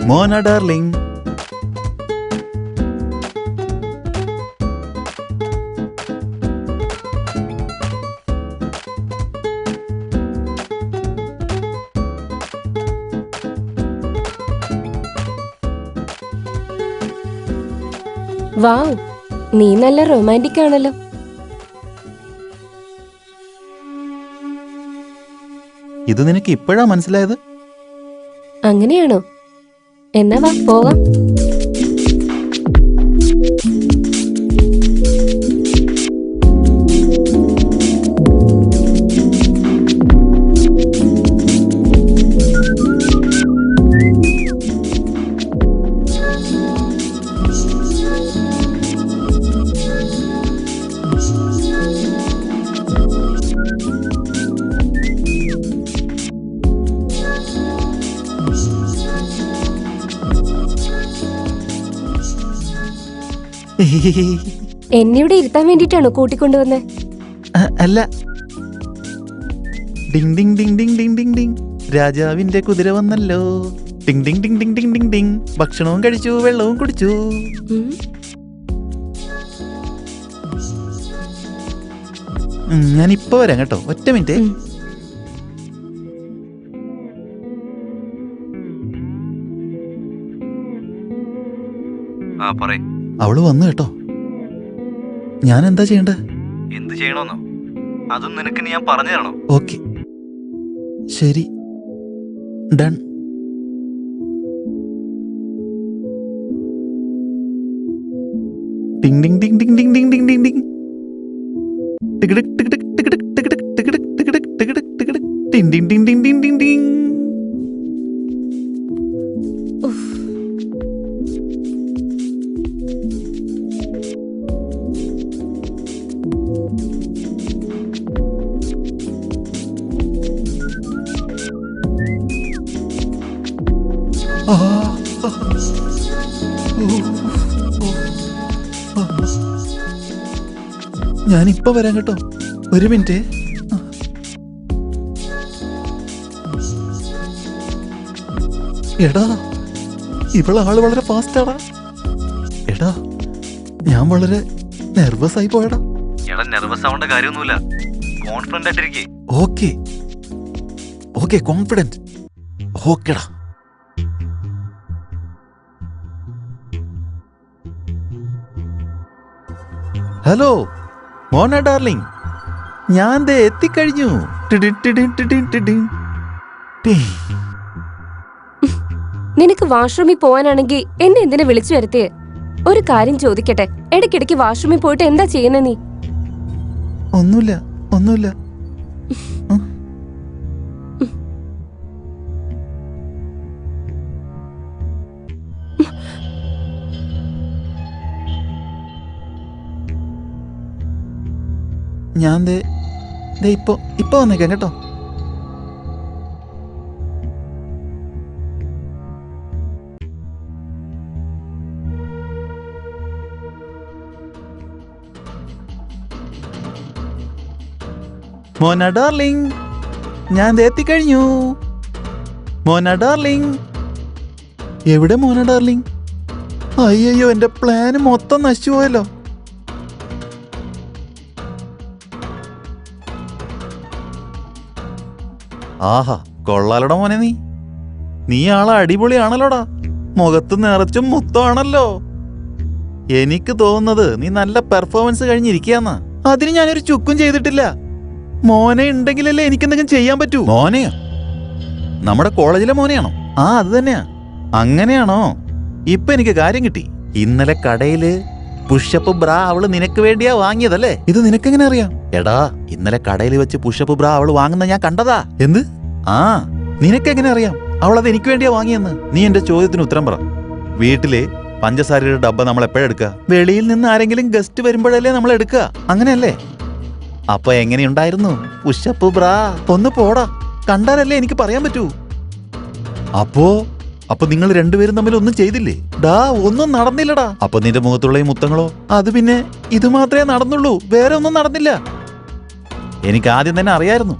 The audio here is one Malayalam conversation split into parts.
മോന ഡാർലിംഗ്. വാവ്, നീ നല്ല റൊമാൻറ്റിക് ആണല്ലോ. ഇത് നിനക്ക് ഇപ്പോഴാ മനസ്സിലായത്? അങ്ങനെയാണോ? എന്നാ വാ പോകാം. എന്നിവിടെ ഇരുത്താൻ വേണ്ടിട്ടാണോ കൂട്ടിക്കൊണ്ടുവന്നേ? അല്ല. Ding Ding Ding Ding Ding Ding Ding, രാജാവിന്റെ കുതിര വന്നല്ലോ. Ding Ding Ding Ding Ding Ding Ding, ഭക്ഷണവും കഴിച്ചു വെള്ളവും കുടിച്ചു. ഞാൻ ഇപ്പൊ വരാം കേട്ടോ, ഒറ്റ മിനിറ്റ്. അവള് വന്നു കേട്ടോ. ഞാൻ എന്താ ചെയ്യണ്ടേ? എന്ത് ചെയ്യണോന്നോ? അതും നിനക്ക് ഞാൻ പറഞ്ഞു തരണോ? ഓക്കെ, ശരി, ഡൺ. ടിങ് ടിങ് ടിങ് ടിങ് ടിങ് ടിങ് ടിങ് ടിങ് ടിങ്, ടികിടിക് ടികിടിക് ടികിടിക് ടികിടിക് ടികിടിക് ടികിടിക് ടികിടിക് ടികിടിക്, ടിങ് ടിങ് ടിങ് ടിങ് ടിങ് ടിങ് ടിങ്. ഞാനിപ്പോ വരാം കേട്ടോ, ഒരു മിനിറ്റ്. എടാ, ഇവളാള് വളരെ ഫാസ്റ്റാടാ. എടാ, ഞാൻ വളരെ നെർവസ് ആയി പോയടാ. എടാ, നെർവസ് ആവേണ്ട കാര്യമൊന്നുമില്ല, കോൺഫിഡന്റ് ആയിട്ടിരിക്കേ. Okay okay, confident. ഓക്കെടാ. ഹലോ മോന ഡാർലിംഗ്, ഞാൻ ദേ എത്തിക്കഴിഞ്ഞു. നിനക്ക് വാഷ്റൂമിൽ പോവാനാണെങ്കിൽ എന്നെ എന്തിനാ വിളിച്ചു വരുത്തിയേ? ഒരു കാര്യം ചോദിക്കട്ടെ, ഇടയ്ക്കിടയ്ക്ക് വാഷ്റൂമിൽ പോയിട്ട് എന്താ ചെയ്യുന്ന നീ? ഒന്നുമില്ല ഒന്നുമില്ല. ഞാൻ ഇപ്പൊ വന്നേക്കാം കേട്ടോ. മോന ഡാർലിംഗ്, ഞാൻ എത്തിക്കഴിഞ്ഞു. മോന ഡാർലിംഗ്, എവിടെ മോന ഡാർലിംഗ്? അയ്യോ, എന്റെ പ്ലാന് മൊത്തം നശിച്ചു പോയല്ലോ. ആഹാ, കൊള്ളാലടാ മോനെ, നീ ആളെ അടിപൊളിയാണല്ലോടാ. മുഖത്ത് നിറച്ചും മുത്തമാണല്ലോ. എനിക്ക് തോന്നുന്നത് നീ നല്ല പെർഫോമൻസ് കഴിഞ്ഞിരിക്കാന്നാ. അതിന് ഞാനൊരു ചുക്കും ചെയ്തിട്ടില്ല. മോനെ ഉണ്ടെങ്കിലല്ലേ എനിക്കെന്തെങ്കിലും ചെയ്യാൻ പറ്റൂ. മോനെയോ? നമ്മുടെ കോളേജിലെ മോനെയാണോ? ആ, അത് തന്നെയാ. അങ്ങനെയാണോ? ഇപ്പൊ എനിക്ക് കാര്യം കിട്ടി. ഇന്നലെ കടയില് പുഷപ്പ് ബ്രാ അവള് നിനക്ക് വേണ്ടിയാ വാങ്ങിയതല്ലേ? ഇത് നിനക്കെങ്ങനെ അറിയാം? എടാ, ഇന്നലെ കടയിൽ വെച്ച് പുഷപ്പ് ബ്രാ അവള് വാങ്ങുന്ന ഞാൻ കണ്ടതാ. എന്ത്? ആ, നിനക്കെങ്ങനെ അറിയാം അവളത് എനിക്ക് വേണ്ടിയാ വാങ്ങിയെന്ന്? നീ എന്റെ ചോദ്യത്തിന് ഉത്തരം പറ. വീട്ടില് പഞ്ചസാരയുടെ ഡബ്ബ നമ്മൾ എപ്പോഴെടുക്കുക? വെളിയിൽ നിന്ന് ആരെങ്കിലും ഗസ്റ്റ് വരുമ്പോഴല്ലേ നമ്മൾ എടുക്കുക, അങ്ങനെയല്ലേ? അപ്പൊ എങ്ങനെയുണ്ടായിരുന്നു പുഷപ്പ് ബ്രാ? ഒന്ന് പോടാ, കണ്ടാലല്ലേ എനിക്ക് പറയാൻ പറ്റൂ. അപ്പൊ നിങ്ങൾ രണ്ടുപേരും തമ്മിൽ ഒന്നും ചെയ്തില്ലേ? ഡാ, ഒന്നും നടന്നില്ലടാ. അപ്പൊ നിന്റെ മുഖത്തുള്ള ഈ മുത്തങ്ങളോ? അത് പിന്നെ ഇത് മാത്രമേ നടന്നുള്ളൂ, വേറെ ഒന്നും നടന്നില്ല. എനിക്ക് ആദ്യം തന്നെ അറിയായിരുന്നു.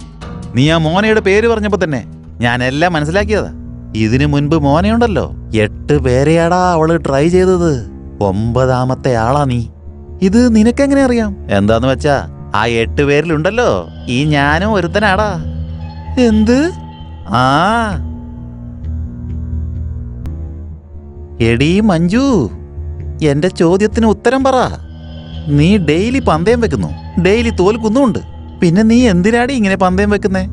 നീ ആ മോനയുടെ പേര് പറഞ്ഞപ്പോ തന്നെ ഞാൻ എല്ലാം മനസ്സിലാക്കിയതാ. ഇതിനു മുൻപ് മോനെയുണ്ടല്ലോ 8 പേരെയാടാ അവള് ട്രൈ ചെയ്തത്. 9ാമത്തെ ആളാ നീ. ഇത് നിനക്കെങ്ങനെ അറിയാം? എന്താന്ന് വെച്ചാ ആ 8 പേരിലുണ്ടല്ലോ ഈ ഞാനും ഒരുത്തനാടാ. എന്ത്? ആ എടീ മഞ്ജു, എന്റെ ചോദ്യത്തിന് ഉത്തരം പറ. നീ ഡെയിലി പന്തയം വെക്കുന്നു, ഡെയിലി തോൽക്കുന്നുമുണ്ട്. പിന്നെ നീ എന്തിനാടി ഇങ്ങനെ പന്തയം വെക്കുന്നേ?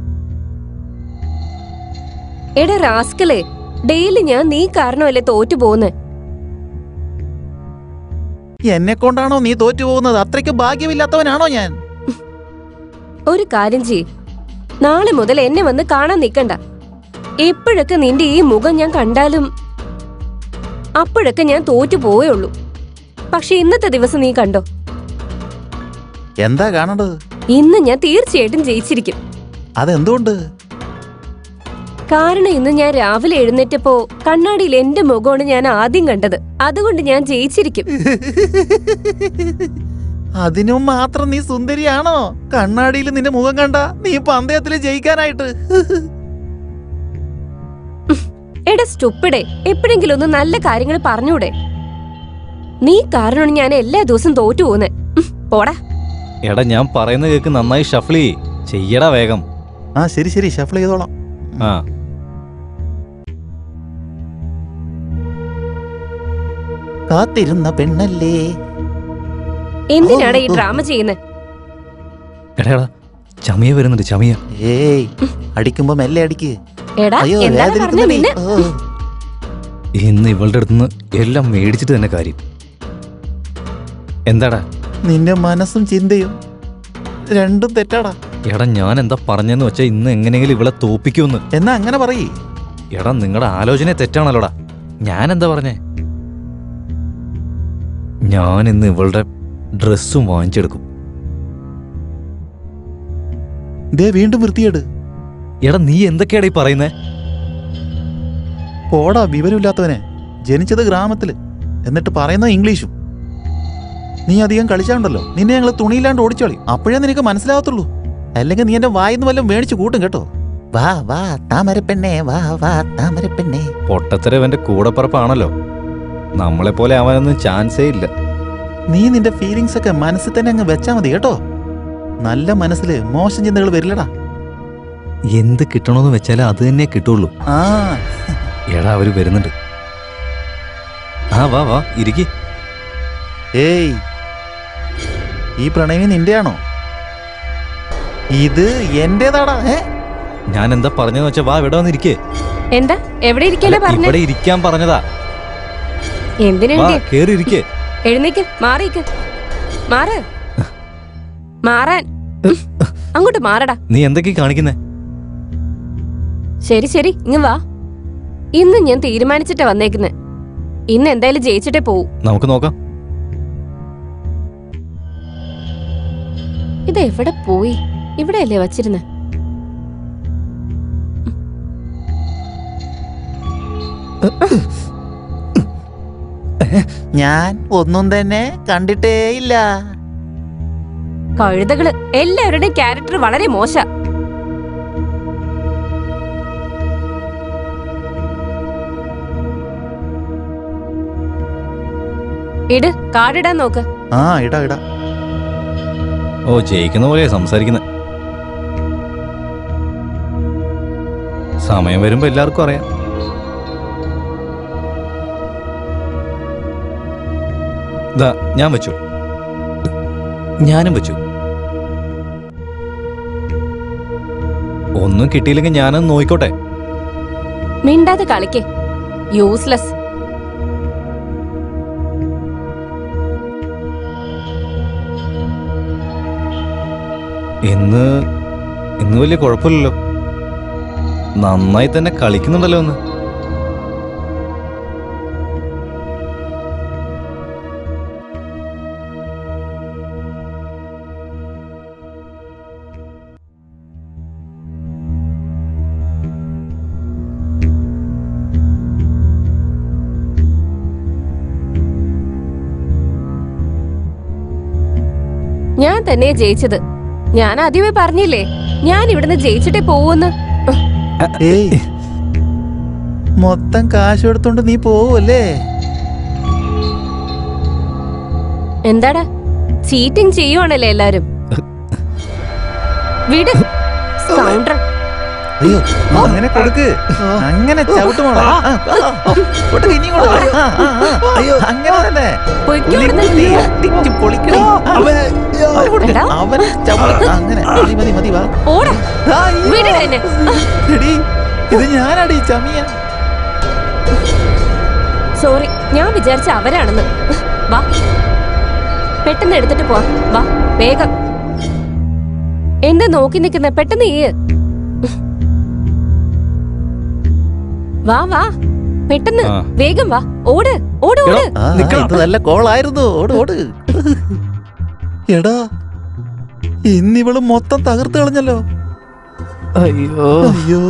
എടാ റാസ്കലേ, ഡെയിലി ഞാൻ നീ കാരണമല്ലേ തോറ്റു പോകുന്നേ. എന്നെ കൊണ്ടാണോ നീ തോറ്റു പോകുന്നത്? അത്രയ്ക്ക് ഭാഗ്യമില്ലാത്തവനാണോ ഞാൻ? ഒരു കാര്യം ചെയ്യ്, നാളെ മുതൽ എന്നെ വന്ന് കാണാൻ നിക്കണ്ട. എപ്പോഴൊക്കെ നിന്റെ ഈ മുഖം ഞാൻ കണ്ടാലും അപ്പോഴൊക്കെ ഞാൻ തോറ്റു പോവുള്ളൂ. പക്ഷെ ഇന്നത്തെ ദിവസം നീ കണ്ടോ? എന്താ കാണേണ്ടത്? ഇന്ന് ഞാൻ തീർച്ചയായിട്ടും ജയിച്ചിരിക്കും. അതെന്തുകൊണ്ട്? കാരണം ഇന്ന് ഞാൻ രാവിലെ എഴുന്നേറ്റപ്പോ കണ്ണാടിയിൽ എന്റെ മുഖമാണ് ഞാൻ ആദ്യം കണ്ടത്. അതുകൊണ്ട് ഞാൻ ജയിച്ചിരിക്കും. അതിനും മാത്രം നീ സുന്ദരിയാണോ? കണ്ണാടിയിൽ നിന്റെ മുഖം കണ്ട നീ പന്തയത്തില് ജയിക്കാനായിട്ട്? എടാ സ്റ്റുപ്പിഡേ, എപ്പോഴെങ്കിലും ഒന്ന് നല്ല കാര്യങ്ങൾ പറഞ്ഞൂടെ? നീ കാരണമാണ് ഞാൻ എല്ലാ ദിവസവും തോറ്റു പോകുന്നേ. പോടാ. എടാ ഞാൻ പറയുന്ന കേക്ക് നന്നായി ഷഫ്ലി ചെയ്യടാ വേഗം. ആ ശരി ശരി, ഷഫിൾ ചെയ്തോളാം. ആ കാത്തിരുന്ന പെണ്ണല്ലേ. എന്തിനാണ് ഈ ഡ്രാമ ചെയ്യുന്നത്? എടാ എടാ ചമിയ വരുന്നുണ്ട്, ചമിയ. ഏയ്, അടിക്കുമ്പോ മെല്ലെ അടിക്ക്. എടാ അയ്യോ, എന്താണ് പറഞ്ഞ വേദനിക്കുന്നടി. നിന്നെ? ഓ. ഇന്ന് ഇവളുടെ അടുത്തുനിന്ന് എല്ലാം മേടിച്ചിട്ട് തന്നെ കാര്യം. എന്താടാ? നിന്റെ മനസ്സും ചിന്തയും രണ്ടും തെറ്റാടാ. എടാ ഞാൻ എന്താ പറഞ്ഞെന്ന് വെച്ചാ ഇന്ന് എങ്ങനെയെങ്കിലും ഇവളെ തോപ്പിക്കുമെന്ന്. എന്നാ അങ്ങനെ പറയേ. എടാ നിങ്ങളുടെ ആലോചന തെറ്റാണല്ലോടാ. ഞാൻ എന്താ പറഞ്ഞേ? ഞാൻ ഇന്ന് ഇവളുടെ ഡ്രസ്സും വാങ്ങിച്ചെടുക്കും. ദേ വീണ്ടും വൃത്തിയേട്. എടാ നീ എന്തൊക്കെയാടാ ഈ പറയുന്നേ? പോടാ വിവരമില്ലാത്തവനെ. ജനിച്ചത് ഗ്രാമത്തില്, എന്നിട്ട് പറയുന്ന ഇംഗ്ലീഷും. നീ അധികം കളിച്ചാണ്ടല്ലോ നിന്നെ ഞങ്ങൾ തുണിയില്ലാണ്ട് ഓടിച്ചോളി. അപ്പോഴേ നിനക്ക് മനസ്സിലാകത്തുള്ളൂ. അല്ലെങ്കിൽ നീ എന്റെ വായിന്ന് വല്ലതും മേടിച്ചു കൂട്ടും കേട്ടോ. വാ വാ താമരപ്പെണ്ണേ, വാ വാ താമരപ്പെണ്ണേ. പൊട്ടത്തര ഇവന്റെ കൂടപ്പറപ്പാണല്ലോ. നമ്മളെപ്പോലെ അവനൊന്നും ചാൻസേ ഇല്ല. നീ നിന്റെ ഫീലിങ്സ് ഒക്കെ മനസ്സിൽ തന്നെ അങ്ങ് വെച്ചാ മതി കേട്ടോ. നല്ല മനസ്സില് മോശം ചിന്തകൾ വരില്ലടാ. എന്ത് കിട്ടണോന്ന് വെച്ചാൽ അത് തന്നെ കിട്ടുള്ളൂ. ആ എടാ അവര് വരുന്നുണ്ട്. ആ വാ വാ ഇരിക്കി. ഏയ്, ഈ പ്രണയിനി നിന്റെയാണോ? ഇത് എന്റേതാടാ. ഞാൻ എന്താ പറഞ്ഞെന്ന് വെച്ചാ വാ ഇവിടെ വന്നിരിക്കേ. എന്താ എവിടെ ഇരിക്കാനാ പറഞ്ഞേ? ഇവിടെ ഇരിക്കാൻ പറഞ്ഞതാ. വാ എന്തിനാ? കേറി ഇരിക്കേ. എഴുന്നേക്ക്, മാറിക്ക്, മാറ്, മാറാൻ. അങ്ങോട്ട് മാറടാ. നീ എന്തൊക്കെ കാണിക്കുന്നേ? ശരി ശരി, ഇങ്ങ് വാ. ഇന്ന് ഞാൻ തീരുമാനിച്ചിട്ടാ വന്നേക്കുന്നെ. ഇന്ന് എന്തായാലും ജയിച്ചിട്ടേ പോവൂ. നമുക്ക് നോക്കാം. ഇത് എവിടെ പോയി? ഇവിടെയല്ലേ വച്ചിരുന്നെ? ഞാൻ ഒന്നും തന്നെ കണ്ടിട്ടേയില്ല. കഴുതകള് എല്ലാവരുടെയും ക്യാരക്ടർ വളരെ മോശ. ഇട്, കാർഡിടാൻ നോക്ക്. ആ ഇടാ ഇടാ. ഓ ജയിക്കുന്ന പോലെയാ സംസാരിക്കുന്നത്. സമയം വരുമ്പോ എല്ലാവർക്കും അറിയാം. ദാ ഞാൻ വെച്ചു, ഞാനും വെച്ചു. ഒന്നും കിട്ടിയില്ലെങ്കിൽ ഞാനൊന്ന് നോയിക്കോട്ടെ. മിണ്ടാതെ കളിക്കേ, യൂസ്ലെസ്. ഇന്ന് വലിയ കുഴപ്പമില്ലല്ലോ. നന്നായി തന്നെ കളിക്കുന്നുണ്ടല്ലോ ഒന്ന്. ഞാൻ തന്നെ ജയിച്ചത്. ഞാൻ ആദ്യമേ പറഞ്ഞില്ലേ ഞാൻ ഇവിടുന്ന് ജയിച്ചിട്ടേ പോവൂന്ന്. ഏയ്, മൊത്തം കാശ് എടുത്തോണ്ട് നീ പോവല്ലേ? എന്താടാ ചീറ്റിംഗ് ചെയ്യുവാണല്ലേ എല്ലാരും? വിട് സ്കൗണ്ടർ. അയ്യോ അങ്ങനെ കൊടുക്ക്, അങ്ങനെ ചവിട്ടുമോളെ. അയ്യോ അങ്ങനെ തന്നെ ലിഫ്റ്റ് പൊളിക്കണം. എടാ. അവൻ ചവിട്ട അങ്ങനെ. മതി മതി മതി വാ. ഓടാ ആ, അയ്യോ. വിട് എന്നെ. എടീ, ഇത് ഞാനടി ചമിയ. സോറി, ഞാൻ വിചാരിച്ച അവരാണെന്ന്. വാ പെട്ടെന്ന് എടുത്തിട്ട് പോവാ. വാ വേഗം. എന്താ നോക്കി നിൽക്കുന്ന? പെട്ടെന്ന് വാ വാ പെട്ടെന്ന് ആ. വേഗം വാ. ഓട് ഓട് ഓട്. ആ, ഇത് നല്ല കോളായിരുന്നു. ഓട് ഓട്. എടാ ഇന്നിവള് മൊത്തം തകർത്ത് കളഞ്ഞല്ലോ. അയ്യോ അയ്യോ.